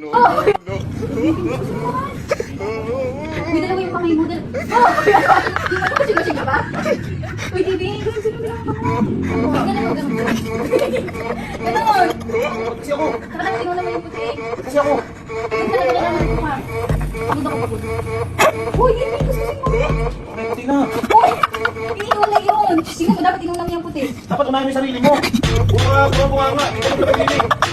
Uy, dalawa yung kamay mo. Di ba ito kasi ka ba? Uy, Dibi. Ganun. Kasi ako. Saka tingnan naman yung puti. Kasi ako. Tingnan naman yung mukha. Pagod ako pagod. Uy, Dibi. Gusto mo. Okay, puti na. Uy! Iniwala yun. Tingnan mo, dapat inulang yung puti. Dapat unahin mo yung sarili mo. Bunga nga. Hindi ka magpapagili.